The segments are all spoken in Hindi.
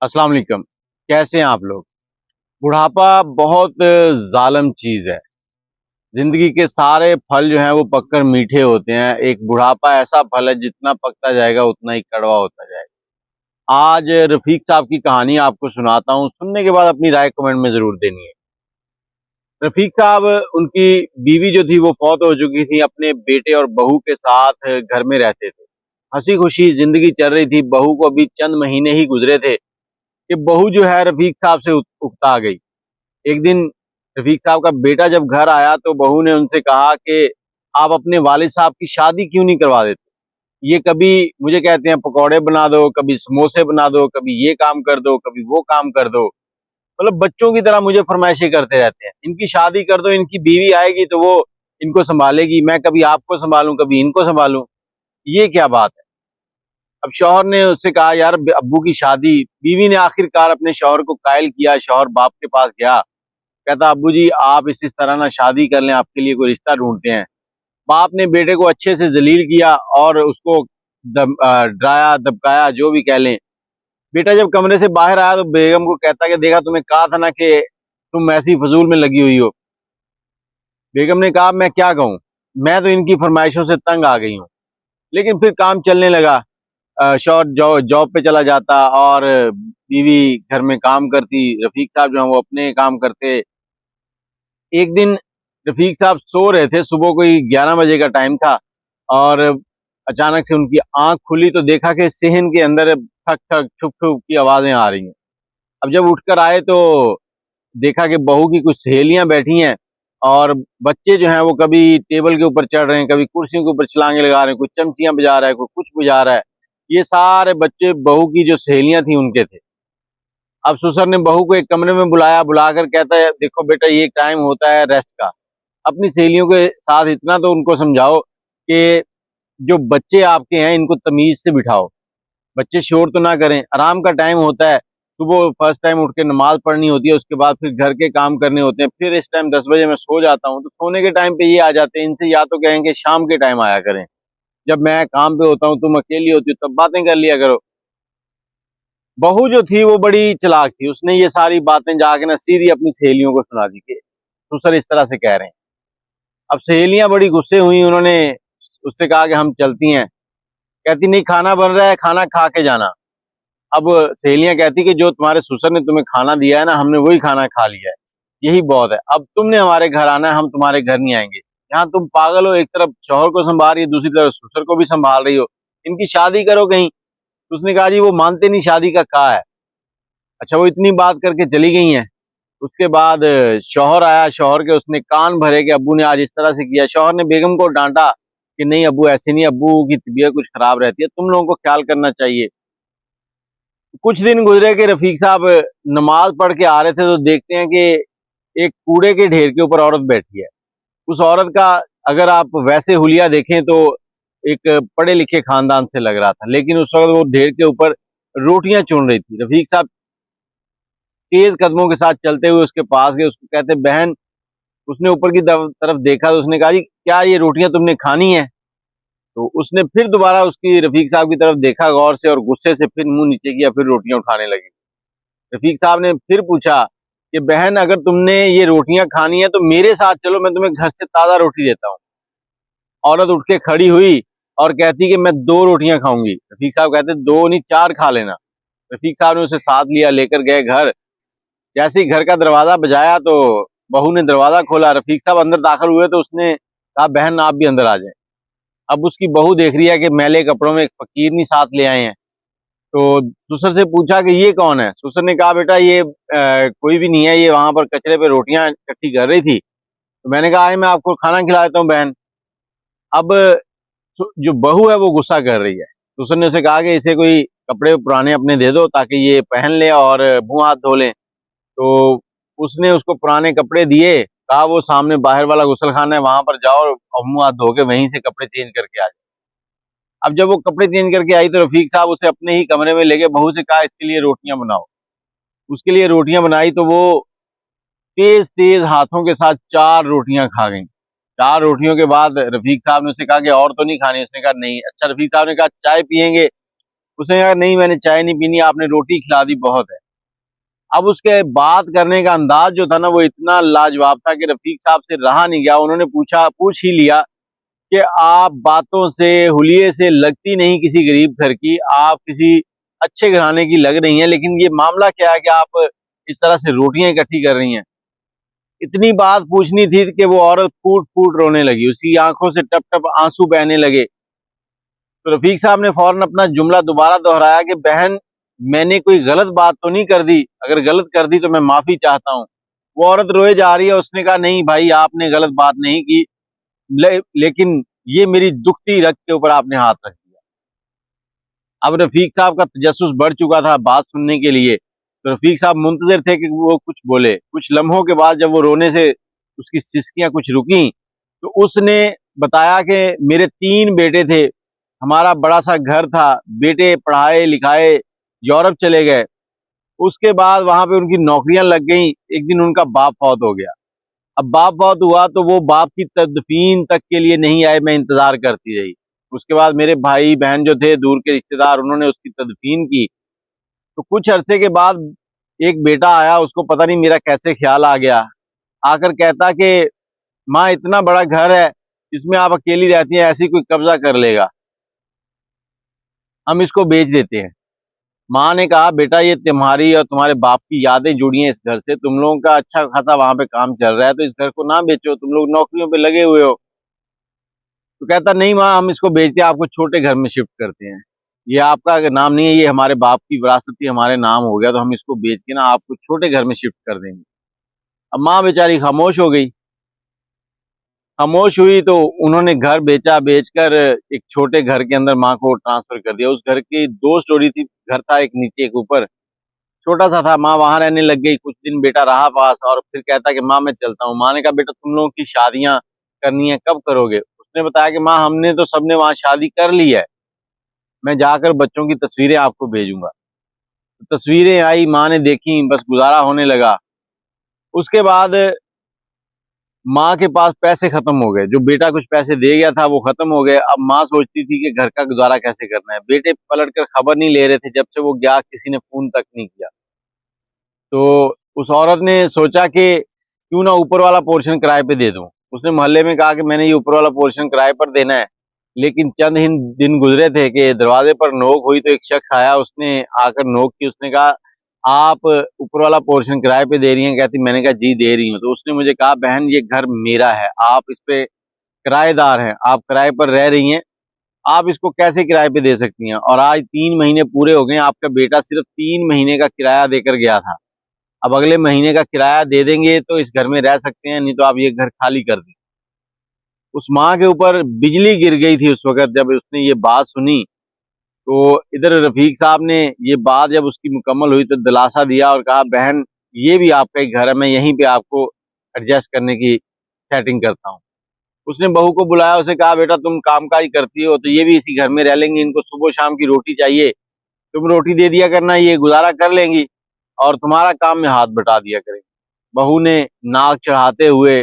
अस्सलाम वालेकुम। कैसे हैं आप लोग? बुढ़ापा बहुत ज़ालिम चीज़ है। ज़िंदगी के सारे फल जो हैं वो पककर मीठे होते हैं। एक बुढ़ापा ऐसा फल है जितना पकता जाएगा उतना ही कड़वा होता जाएगा। आज रफ़ीक साहब की कहानी आपको सुनाता हूँ, सुनने के बाद अपनी राय कमेंट में ज़रूर देनी है। रफ़ीक साहब उनकी बीवी जो थी वो फ़ौत हो चुकी थी, अपने बेटे और बहू के साथ घर में रहते थे। हँसी-खुशी ज़िंदगी चल रही थी, बहू को अभी चंद महीने ही गुज़रे थे कि बहू जो है रफ़ीक साहब से उकता गई। एक दिन रफ़ीक साहब का बेटा जब घर आया तो बहू ने उनसे कहा कि आप अपने वालिद साहब की शादी क्यों नहीं करवा देते? ये कभी मुझे कहते हैं पकौड़े बना दो, कभी समोसे बना दो, कभी ये काम कर दो, कभी वो काम कर दो। मतलब बच्चों की तरह मुझे फ़रमाइशें करते रहते हैं। इनकी शादी कर दो, इनकी बीवी आएगी तो वो इनको सँभालेगी, मैं कभी आपको सँभालूँ, कभी इनको सँभालूँ। ये क्या बात है? अब शौहर ने उससे कहा यार अब्बू की शादी, बीवी ने आखिरकार अपने शौहर को कायल किया, शौहर बाप के पास गया, कहता अब्बू जी आप इस तरह ना शादी कर लें, आपके लिए कोई रिश्ता ढूँढते हैं। बाप ने बेटे को अच्छे से ज़लील किया और उसको डराया, धमकाया जो भी कह लें। बेटा जब कमरे से बाहर आया तो बेगम को कहता कि देखा तुम्हें कहा था ना कि तुम ऐसी फ़िज़ूल में लगी हुई हो। बेगम ने कहा मैं क्या कहूँ? मैं तो इनकी फ़रमाइशों से तंग आ गई हूँ। लेकिन फिर काम चलने लगा। शौहर जॉब पे चला जाता और बीवी घर में काम करती, रफ़ीक साहब जो हैं वो अपने काम करते। एक दिन रफ़ीक साहब सो रहे थे, सुबह कोई 11 बजे का टाइम था और अचानक से उनकी आँख खुली तो देखा कि सेहन के अंदर ठक-ठक, ठुक-ठुक की आवाज़ें आ रही हैं। अब जब उठकर आए तो देखा कि बहू की कुछ सहेलियाँ बैठी हैं और बच्चे जो हैं वो कभी टेबल के ऊपर चढ़ रहे हैं, कभी कुर्सियों के ऊपर छलांगे लगा रहे हैं, कोई चमचियाँ बजा रहा है, कोई कुछ बजा रहा है। ये सारे बच्चे बहू की जो सहेलियाँ थी उनके थे। अब ससुर ने बहू को एक कमरे में बुलाया, बुलाकर कहता है देखो बेटा ये टाइम होता है रेस्ट का। अपनी सहेलियों के साथ इतना तो उनको समझाओ कि जो बच्चे आपके हैं इनको तमीज़ से बिठाओ। बच्चे शोर तो ना करें, आराम का टाइम होता है। सुबह फर्स्ट टाइम उठ के नमाज़ पढ़नी होती है, उसके बाद फिर घर के काम करने होते हैं। फिर इस टाइम 10 बजे मैं सो जाता हूँ, तो सोने के टाइम पे ये आ जाते हैं। इनसे या तो कहें कि शाम के टाइम आया करें। जब मैं काम पे होता हूँ, तुम अकेली होती हो तब बातें कर लिया करो। बहू जो थी वो बड़ी चालाक थी, उसने ये सारी बातें जाके ना सीधी अपनी सहेलियों को सुना दी कि ससुर इस तरह से कह रहे हैं। अब सहेलियाँ बड़ी गुस्से हुई, उन्होंने उससे कहा कि हम चलती हैं। कहती नहीं खाना बन रहा है, खाना खा के जाना। अब सहेलियाँ कहती कि जो तुम्हारे ससुर ने तुम्हें खाना दिया है ना, हमने वही खाना खा लिया है, यही बहुत है। अब तुमने हमारे घर आना है, हम तुम्हारे घर नहीं आएँगे। यहाँ तुम पागल हो, एक तरफ शौहर को सँभाल रही हो, दूसरी तरफ ससुर को भी सँभाल रही हो। इनकी शादी करो कहीं। तो उसने कहा जी वो मानते नहीं, शादी का क्या है। अच्छा वो इतनी बात करके चली गई हैं। उसके बाद शौहर आया, शौहर के उसने कान भरे कि अब्बू ने आज इस तरह से किया। शौहर ने बेगम को डाँटा कि नहीं अब्बू ऐसे नहीं, अब्बू की तबीयत कुछ खराब रहती है, तुम लोगों को ख्याल करना चाहिए। कुछ दिन गुज़रे कि रफ़ीक साहब नमाज़ पढ़ के आ रहे थे तो देखते हैं कि एक कूड़े के ढेर के ऊपर औरत बैठी है। उस औरत का अगर आप वैसे हुलिया देखें तो एक पढ़े-लिखे ख़ानदान से लग रहा था, लेकिन उस वक़्त वो ढेर के ऊपर रोटियाँ चुन रही थी। रफ़ीक साहब तेज़ कदमों के साथ चलते हुए उसके पास गए, उसको कहते बहन। उसने ऊपर की तरफ देखा तो उसने कहा जी क्या ये रोटियाँ तुमने खानी हैं? तो उसने फिर दोबारा उसकी रफ़ीक साहब की तरफ देखा गौर से और गुस्से से फिर मुँह नीचे किया, फिर रोटियाँ उठाने लगी। रफ़ीक साहब ने फिर पूछा कि बहन अगर तुमने ये रोटियाँ खानी है तो मेरे साथ चलो, मैं तुम्हें घर से ताज़ा रोटी देता हूँ। औरत उठ के खड़ी हुई और कहती कि मैं 2 रोटियाँ खाऊँगी। रफ़ीक साहब कहते 2 नहीं 4 खा लेना। रफ़ीक साहब ने उसे साथ लिया, लेकर गए घर। जैसे ही घर का दरवाज़ा बजाया तो बहू ने दरवाज़ा खोला, रफ़ीक साहब अंदर दाखिल हुए तो उसने कहा बहन आप भी अंदर आ जाएँ। अब उसकी बहू देख रही है कि मैले कपड़ों में एक फ़कीरनी साथ ले आए हैं। तो ससुर से पूछा कि ये कौन है? ससुर ने कहा बेटा ये कोई भी नहीं है, ये वहाँ पर कचरे पे रोटियाँ इकट्ठी कर रही थी। तो मैंने कहा आइए मैं आपको खाना खिला देता हूँ बहन। अब जो बहू है वो गुस्सा कर रही है। ससुर ने उसे कहा कि इसे कोई कपड़े पुराने अपने दे दो ताकि ये पहन ले और मुँह हाथ धो लें। तो उसने उसको पुराने कपड़े दिए, कहा वो सामने बाहर वाला गुसलखाना है वहाँ पर जाओ और मुँह हाथ धो के वहीं से कपड़े चेंज करके आ जाओ। अब जब वो कपड़े चेंज करके आई तो रफ़ीक साहब उसे अपने ही कमरे में ले गए, बहू से कहा इसके लिए रोटियाँ बनाओ। उसके लिए रोटियाँ बनाई तो वो तेज़-तेज़ हाथों के साथ 4 रोटियाँ खा गईं। 4 रोटियों के बाद रफ़ीक साहब ने उससे कहा कि और तो नहीं खानी? उसने कहा नहीं। अच्छा रफ़ीक साहब ने कहा चाय पिएँगे? उसने कहा नहीं मैंने चाय नहीं पीनी, आपने रोटी खिला दी बहुत है। अब उसके बात करने का अंदाज जो था ना वो इतना लाजवाब था कि रफीक साहब से रहा नहीं गया। उन्होंने पूछ ही लिया कि आप बातों से, हुलिये से लगती नहीं किसी गरीब घर की, आप किसी अच्छे घराने की लग रही हैं, लेकिन ये मामला क्या है कि आप इस तरह से रोटियां इकट्ठी कर रही हैं। इतनी बात पूछनी थी कि वो औरत फूट फूट रोने लगी, उसकी आंखों से टप टप आंसू बहने लगे। तो रफीक साहब ने फौरन अपना जुमला दोबारा दोहराया कि बहन मैंने कोई गलत बात तो नहीं कर दी, अगर गलत कर दी तो मैं माफी चाहता हूँ। वो औरत रोए जा रही है, उसने कहा नहीं भाई आपने गलत बात नहीं की, लेकिन ये मेरी दुखती रग के ऊपर आपने हाथ रख दिया। अब रफीक साहब का तजस्सुस बढ़ चुका था बात सुनने के लिए, तो रफीक साहब मुंतजिर थे कि वो कुछ बोले। कुछ लम्हों के बाद जब वो रोने से उसकी सिसकियां कुछ रुकी, तो उसने बताया कि मेरे 3 बेटे थे, हमारा बड़ा सा घर था, बेटे पढ़ाए लिखाए यूरोप चले गए, उसके बाद वहां पे उनकी नौकरियां लग गई, एक दिन उनका बाप फौत हो गया। अब बाप बहुत हुआ तो वो बाप की तदफीन तक के लिए नहीं आए, मैं इंतजार करती रही। उसके बाद मेरे भाई बहन जो थे दूर के रिश्तेदार, उन्होंने उसकी तदफीन की। तो कुछ अरसे के बाद एक बेटा आया, उसको पता नहीं मेरा कैसे ख्याल आ गया, आकर कहता कि माँ इतना बड़ा घर है, इसमें आप अकेली रहती हैं, ऐसी कोई कब्जा कर लेगा, हम इसको बेच देते हैं। माँ ने कहा बेटा ये तुम्हारी और तुम्हारे बाप की यादें जुड़ी हैं इस घर से, तुम लोगों का अच्छा खासा वहां पे काम चल रहा है, तो इस घर को ना बेचो, तुम लोग नौकरियों पे लगे हुए हो। तो कहता नहीं माँ हम इसको बेच के आपको छोटे घर में शिफ्ट करते हैं, ये आपका नाम नहीं है, ये हमारे बाप की विरासत ही हमारे नाम हो गया, तो हम इसको बेच के ना आपको छोटे घर में शिफ्ट कर देंगे। अब माँ बेचारी खामोश हो गई। खामोश हुई तो उन्होंने घर बेचा, बेचकर एक छोटे घर के अंदर माँ को ट्रांसफर कर दिया। उस घर की 2 स्टोरी थी, घर था एक नीचे एक ऊपर, छोटा सा था। माँ वहां रहने लग गई, कुछ दिन बेटा रहा पास और फिर कहता कि माँ मैं चलता हूँ। माँ ने कहा बेटा तुम लोगों की शादियां करनी है, कब करोगे? उसने बताया कि माँ हमने तो सबने वहां शादी कर ली है, मैं जाकर बच्चों की तस्वीरें आपको भेजूंगा। तो तस्वीरें आई, माँ ने देखी, बस गुजारा होने लगा। उसके बाद माँ के पास पैसे खत्म हो गए, जो बेटा कुछ पैसे दे गया था वो खत्म हो गए। अब माँ सोचती थी कि घर का गुजारा कैसे करना है। बेटे पलट कर खबर नहीं ले रहे थे, जब से वो गया किसी ने फोन तक नहीं किया। तो उस औरत ने सोचा कि क्यों ना ऊपर वाला पोर्शन किराए पे दे दूं। उसने मोहल्ले में कहा कि मैंने ये ऊपर वाला पोर्शन किराए पर देना है। लेकिन चंद ही दिन गुजरे थे कि दरवाजे पर नोक हुई, तो एक शख्स आया, उसने आकर नोक की। उसने कहा आप ऊपर वाला पोर्शन किराए पे दे रही हैं? कहती मैंने कहा जी दे रही हूँ। तो उसने मुझे कहा बहन ये घर मेरा है, आप इस पे किराएदार हैं, आप किराए पर रह रही हैं, आप इसको कैसे किराए पे दे सकती हैं? और आज 3 महीने पूरे हो गए, आपका बेटा सिर्फ 3 महीने का किराया देकर गया था, अब अगले महीने का किराया दे देंगे तो इस घर में रह सकते हैं, नहीं तो आप ये घर खाली कर दें। उस माँ के ऊपर बिजली गिर गई थी उस वक़्त जब उसने ये बात सुनी। तो इधर रफ़ीक साहब ने ये बात जब उसकी मुकम्मल हुई तो दिलासा दिया और कहा बहन ये भी आपका ही घर है, मैं यहीं पे आपको एडजस्ट करने की सेटिंग करता हूँ। उसने बहू को बुलाया, उसे कहा बेटा तुम काम-काज करती हो तो ये भी इसी घर में रह लेंगी, इनको सुबह शाम की रोटी चाहिए, तुम रोटी दे दिया करना, ये गुज़ारा कर लेंगी और तुम्हारा काम में हाथ बटा दिया करेंगी। बहू ने नाक चढ़ाते हुए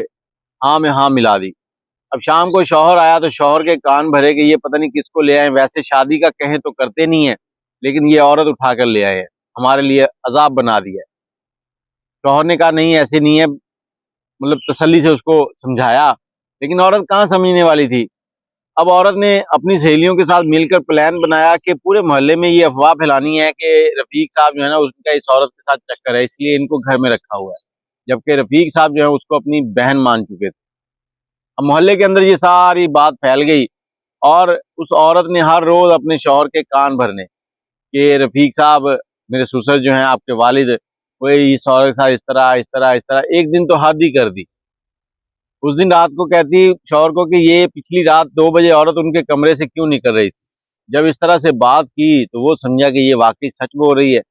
हाँ में हाँ मिला दी। अब शाम को शौहर आया तो शौहर के कान भरे कि ये पता नहीं किसको ले आए, वैसे शादी का कहें तो करते नहीं है, लेकिन ये औरत उठाकर ले आए हैं, हमारे लिए अज़ाब बना दिया है। शौहर ने कहा नहीं ऐसे नहीं है, मतलब तसल्ली से उसको समझाया, लेकिन औरत कहाँ समझने वाली थी। अब औरत ने अपनी सहेलियों के साथ मिलकर प्लान बनाया कि पूरे मोहल्ले में ये अफवाह फैलानी है कि रफ़ीक साहब जो है ना उनका इस औरत के साथ चक्कर है, इसलिए इनको घर में रखा हुआ है। जबकि रफ़ीक साहब जो है उसको अपनी बहन मान चुके थे। अब मोहल्ले के अंदर ये सारी बात फैल गई और उस औरत ने हर रोज अपने शौहर के कान भरने कि रफ़ीक साहब मेरे ससुर जो हैं आपके वालिद, वो इस औरत के साथ इस तरह एक दिन तो हद ही कर दी। उस दिन रात को कहती शौहर को कि ये पिछली रात 2 बजे औरत उनके कमरे से क्यों निकल रही थी। जब इस तरह से बात की तो वो समझा कि ये वाकई सच बोल रही है,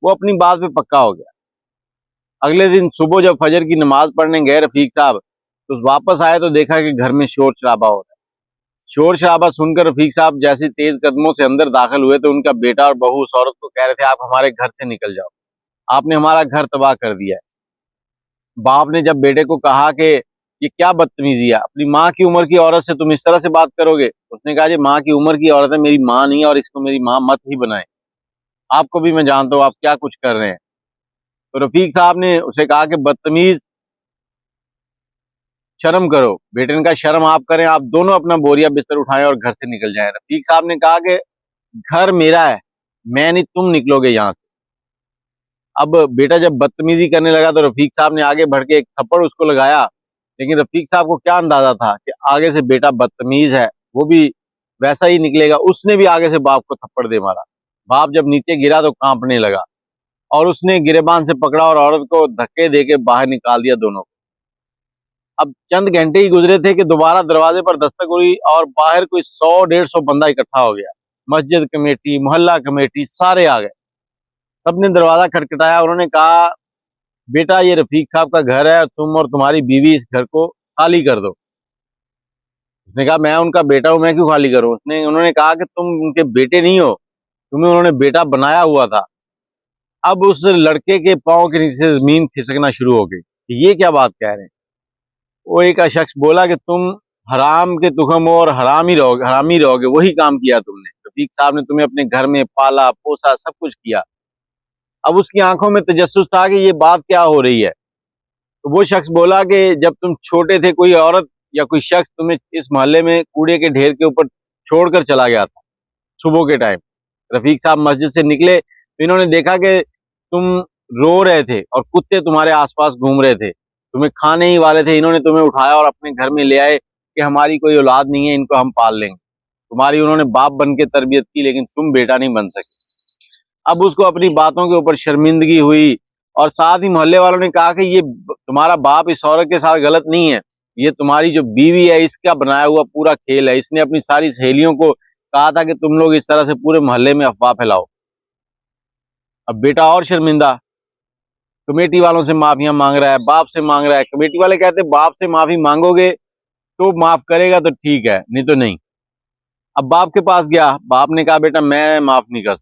वो अपनी बात पे पक्का हो गया। अगले दिन सुबह जब फजर की नमाज पढ़ने गए रफ़ीक साहब, तो वापस आए तो देखा कि घर में शोर शराबा हो रहा है। शोर शराबा सुनकर रफ़ीक साहब जैसे तेज कदमों से अंदर दाखिल हुए तो उनका बेटा और बहू उस औरत को कह रहे थे आप हमारे घर से निकल जाओ, आपने हमारा घर तबाह कर दिया है। बाप ने जब बेटे को कहा कि ये क्या बदतमीजी है, अपनी माँ की उम्र की औरत से तुम इस तरह से बात करोगे। उसने कहा जी माँ की उम्र की औरत है, मेरी माँ नहीं है और इसको मेरी माँ मत ही बनाए, आपको भी मैं जानता हूँ आप क्या कुछ कर रहे हैं। तो रफीक साहब ने उसे कहा कि बदतमीज, शर्म करो। बेटे ने कहा शर्म आप करें, आप दोनों अपना बोरिया बिस्तर उठाएं और घर से निकल जाएं। रफीक साहब ने कहा कि घर मेरा है, मैं नहीं, तुम निकलोगे यहाँ से। अब बेटा जब बदतमीजी करने लगा तो रफीक साहब ने आगे बढ़ के एक थप्पड़ उसको लगाया, लेकिन रफीक साहब को क्या अंदाजा था कि आगे से बेटा बदतमीज है, वो भी वैसा ही निकलेगा। उसने भी आगे से बाप को थप्पड़ दे मारा। बाप जब नीचे गिरा तो कांपने लगा और उसने गिरेबान से पकड़ा और औरत को धक्के देके बाहर निकाल दिया दोनों को। अब चंद घंटे ही गुजरे थे कि दोबारा दरवाजे पर दस्तक हुई और बाहर कोई 100-150 बंदा इकट्ठा हो गया। मस्जिद कमेटी, मोहल्ला कमेटी, सारे आ गए। सबने दरवाजा खटखटाया। उन्होंने कहा बेटा ये रफीक साहब का घर है, तुम और तुम्हारी बीवी इस घर को खाली कर दो। उसने कहा मैं उनका बेटा हूं, मैं क्यों खाली करूं। उन्होंने कहा कि तुम उनके बेटे नहीं हो, तुम्हें उन्होंने बेटा बनाया हुआ था। अब उस लड़के के पांव के नीचे से जमीन खिसकना शुरू हो गई कि ये क्या बात कह रहे हैं। वो एक शख्स बोला कि तुम हराम के तुखम हो और हरामी रहोगे, वही काम किया तुमने। रफीक साहब ने तुम्हें अपने घर में पाला पोसा, सब कुछ किया। अब उसकी आंखों में तजस्सुस था कि ये बात क्या हो रही है। तो वो शख्स बोला कि जब तुम छोटे थे कोई औरत या कोई शख्स तुम्हें इस मोहल्ले में कूड़े के ढेर के ऊपर छोड़कर चला गया था सुबह के टाइम। रफीक साहब मस्जिद से निकले तो इन्होंने देखा कि तुम रो रहे थे और कुत्ते तुम्हारे आसपास घूम रहे थे, तुम्हें खाने ही वाले थे। इन्होंने तुम्हें उठाया और अपने घर में ले आए कि हमारी कोई औलाद नहीं है, इनको हम पाल लेंगे। तुम्हारी उन्होंने बाप बन के तरबियत की, लेकिन तुम बेटा नहीं बन सके। अब उसको अपनी बातों के ऊपर शर्मिंदगी हुई और साथ ही मोहल्ले वालों ने कहा कि ये तुम्हारा बाप इस औरत के साथ गलत नहीं है, ये तुम्हारी जो बीवी है इसका बनाया हुआ पूरा खेल है। इसने अपनी सारी सहेलियों को कहा था कि तुम लोग इस तरह से पूरे मोहल्ले में अफवाह फैलाओ। अब बेटा और शर्मिंदा, कमेटी वालों से माफिया मांग रहा है, बाप से मांग रहा है। कमेटी वाले कहते बाप से माफी मांगोगे तो माफ करेगा तो ठीक है, नहीं तो नहीं। अब बाप के पास गया, बाप ने कहा बेटा मैं माफ नहीं कर,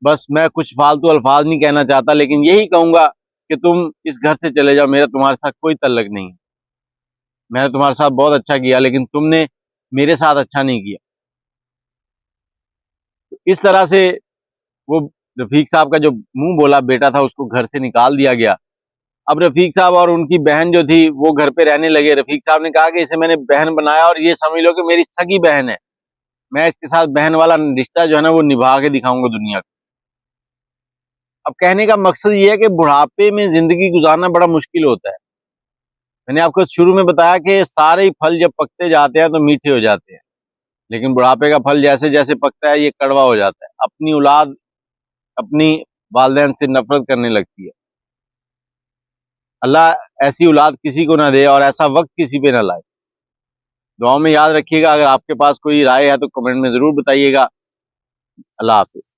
बस मैं कुछ फालतू अल्फाज नहीं कहना चाहता, लेकिन यही कहूंगा कि तुम इस घर से चले जाओ, मेरा तुम्हारे साथ कोई तल्लक नहीं है। मैंने तुम्हारे साथ बहुत अच्छा किया, लेकिन तुमने मेरे साथ अच्छा नहीं किया। तो इस तरह से वो रफीक साहब का जो मुंह बोला बेटा था उसको घर से निकाल दिया गया। अब रफीक साहब और उनकी बहन जो थी वो घर पे रहने लगे। रफीक साहब ने कहा कि इसे मैंने बहन बनाया और ये समझ लो कि मेरी सगी बहन है, मैं इसके साथ बहन वाला रिश्ता जो है ना वो निभा के दिखाऊंगा दुनिया को। अब कहने का मकसद ये है कि बुढ़ापे में जिंदगी गुजारना बड़ा मुश्किल होता है। मैंने आपको शुरू में बताया कि सारे ही फल जब पकते जाते हैं तो मीठे हो जाते हैं, लेकिन बुढ़ापे का फल जैसे जैसे पकता है ये कड़वा हो जाता है। अपनी औलाद अपनी वालिदैन से नफरत करने लगती है। अल्लाह ऐसी औलाद किसी को ना दे और ऐसा वक्त किसी पे ना लाए। दुआओं में याद रखिएगा। अगर आपके पास कोई राय है तो कमेंट में जरूर बताइएगा। अल्लाह हाफिज।